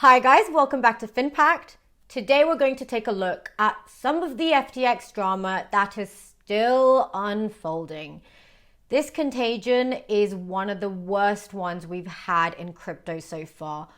Hi guys, welcome back to Finpact. Today we're going to take a look at some of the FTX drama that is still unfolding. This contagion is one of the worst ones we've had in crypto so far,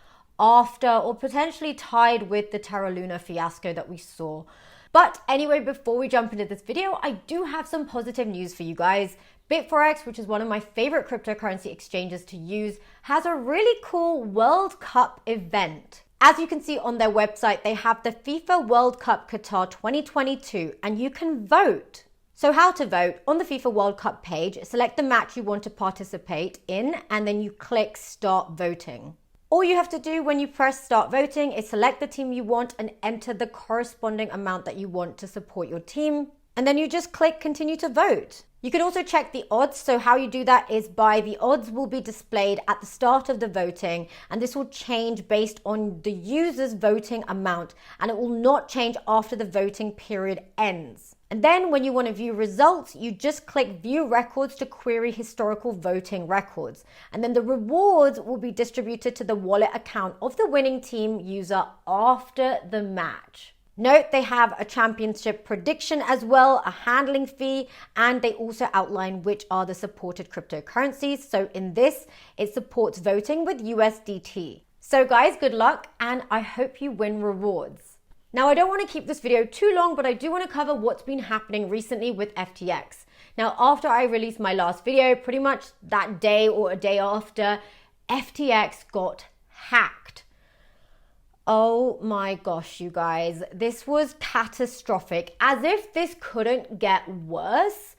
after or potentially tied with the Terra Luna fiasco that we saw. But anyway, before we jump into this video, I do have some positive news for you guys. BitForex, which is one of my favorite cryptocurrency exchanges to use, has a really cool World Cup event. As you can see on their website, they have the FIFA World Cup Qatar 2022 and you can vote. So how to vote? On the FIFA World Cup page, select the match you want to participate in and then you click Start Voting. All you have to do when you press Start Voting is select the team you want and enter the corresponding amount that you want to support your team. And then you just click Continue to Vote. You can also check the odds. So how you do that is by the odds will be displayed at the start of the voting, and this will change based on the user's voting amount, and it will not change after the voting period ends. And then when you want to view results, you just click View Records to query historical voting records. And then the rewards will be distributed to the wallet account of the winning team user after the match. Note they have a championship prediction as well, a handling fee, and they also outline which are the supported cryptocurrencies. So in this, it supports voting with USDT. So guys, good luck, and I hope you win rewards. Now, I don't want to keep this video too long, but I do want to cover what's been happening recently with FTX. Now, after I released my last video, pretty much that day or a day after, FTX got hacked. Oh my gosh, you guys, this was catastrophic. As if this couldn't get worse,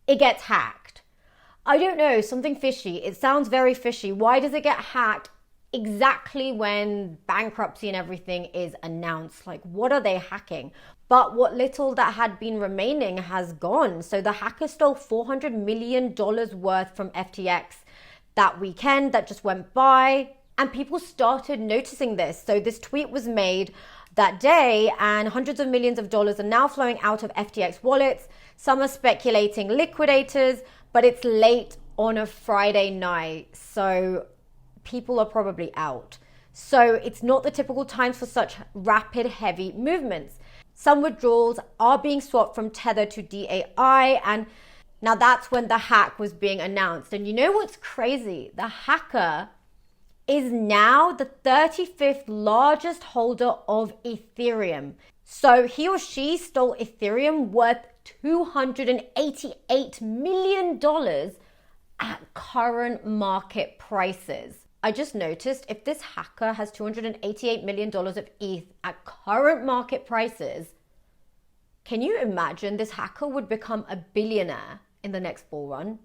it gets hacked. I don't know, something fishy. It sounds very fishy. Why does it get hacked exactly when bankruptcy and everything is announced? Like, what are they hacking? But what little that had been remaining has gone. So the hacker stole $400 million worth from FTX that weekend that just went by. And people started noticing this. So this tweet was made that day and hundreds of millions of dollars are now flowing out of FTX wallets. Some are speculating liquidators, but it's late on a Friday night. So people are probably out. So it's not the typical times for such rapid, heavy movements. Some withdrawals are being swapped from Tether to DAI, and now that's when the hack was being announced. And you know what's crazy? The hacker is now the 35th largest holder of Ethereum. So he or she stole Ethereum worth $288 million at current market prices. I just noticed if this hacker has $288 million of ETH at current market prices, can you imagine this hacker would become a billionaire in the next bull run?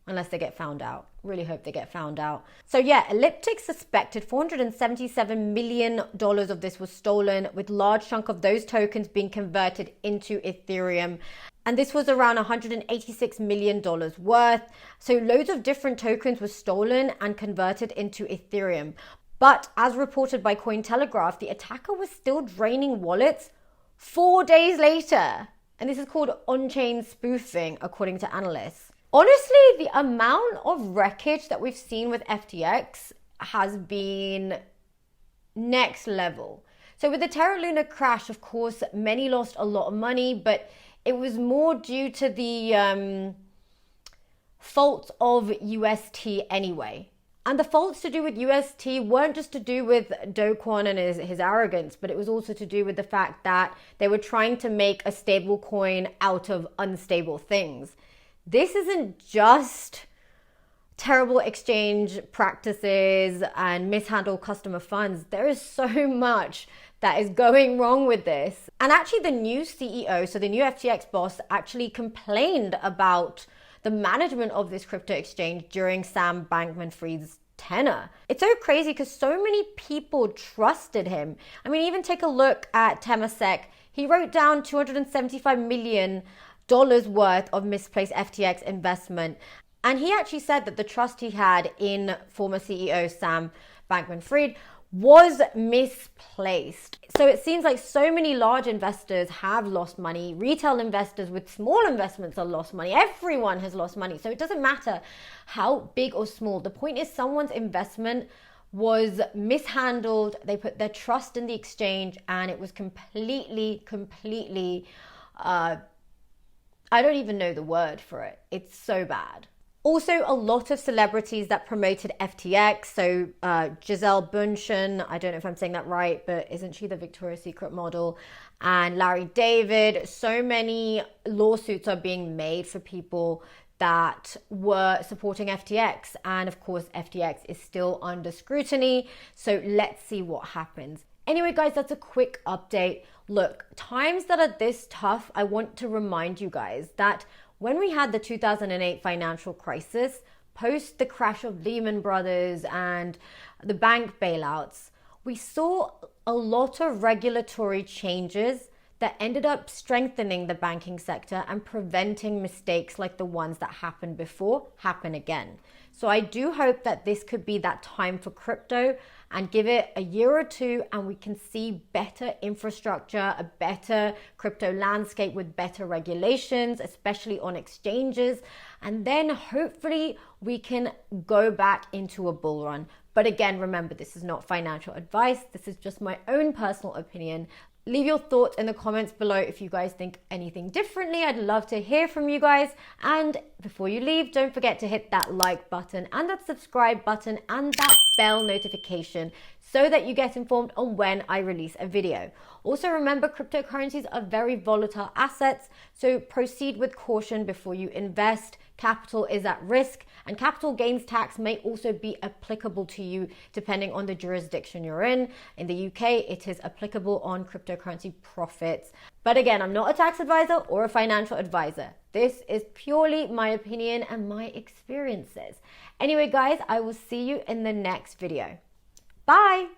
Unless they get found out. Really hope they get found out. So yeah, Elliptic suspected $477 million of this was stolen, with large chunk of those tokens being converted into Ethereum. And this was around $186 million worth. So loads of different tokens were stolen and converted into Ethereum. But as reported by Cointelegraph, the attacker was still draining wallets 4 days later. And this is called on-chain spoofing, according to analysts. Honestly, the amount of wreckage that we've seen with FTX has been next level. So with the Terra Luna crash, of course, many lost a lot of money, but it was more due to the faults of UST anyway. And the faults to do with UST weren't just to do with Do Kwon and his arrogance, but it was also to do with the fact that they were trying to make a stable coin out of unstable things. This isn't just terrible exchange practices and mishandled customer funds. There is so much that is going wrong with this. And actually the new CEO, so the new FTX boss, actually complained about the management of this crypto exchange during Sam Bankman-Fried's tenure. It's so crazy because so many people trusted him. I mean, even take a look at Temasek. He wrote down $275 million worth of misplaced FTX investment. And he actually said that the trust he had in former CEO Sam Bankman-Fried was misplaced. So it seems like so many large investors have lost money. Retail investors with small investments have lost money. Everyone has lost money. So it doesn't matter how big or small. The point is someone's investment was mishandled. They put their trust in the exchange and it was completely, I don't even know the word for it. It's so bad. Also, a lot of celebrities that promoted FTX, so Giselle Bundchen, I don't know if I'm saying that right, but isn't she the Victoria's Secret model? And Larry David, so many lawsuits are being made for people that were supporting FTX. And of course, FTX is still under scrutiny. So let's see what happens. Anyway, guys, that's a quick update. Look, times that are this tough, I want to remind you guys that when we had the 2008 financial crisis, post the crash of Lehman Brothers and the bank bailouts, we saw a lot of regulatory changes that ended up strengthening the banking sector and preventing mistakes like the ones that happened before happen again. So I do hope that this could be that time for crypto, and give it a year or two and we can see better infrastructure, a better crypto landscape with better regulations, especially on exchanges. And then hopefully we can go back into a bull run. But again, remember, this is not financial advice. This is just my own personal opinion. Leave your thoughts in the comments below if you guys think anything differently. I'd love to hear from you guys. And before you leave, don't forget to hit that like button and that subscribe button and that bell notification so that you get informed on when I release a video. Also remember, cryptocurrencies are very volatile assets, so proceed with caution before you invest. Capital is at risk, and capital gains tax may also be applicable to you depending on the jurisdiction you're in. In the UK, it is applicable on cryptocurrency profits. But again, I'm not a tax advisor or a financial advisor. This is purely my opinion and my experiences. Anyway, guys, I will see you in the next video. Bye!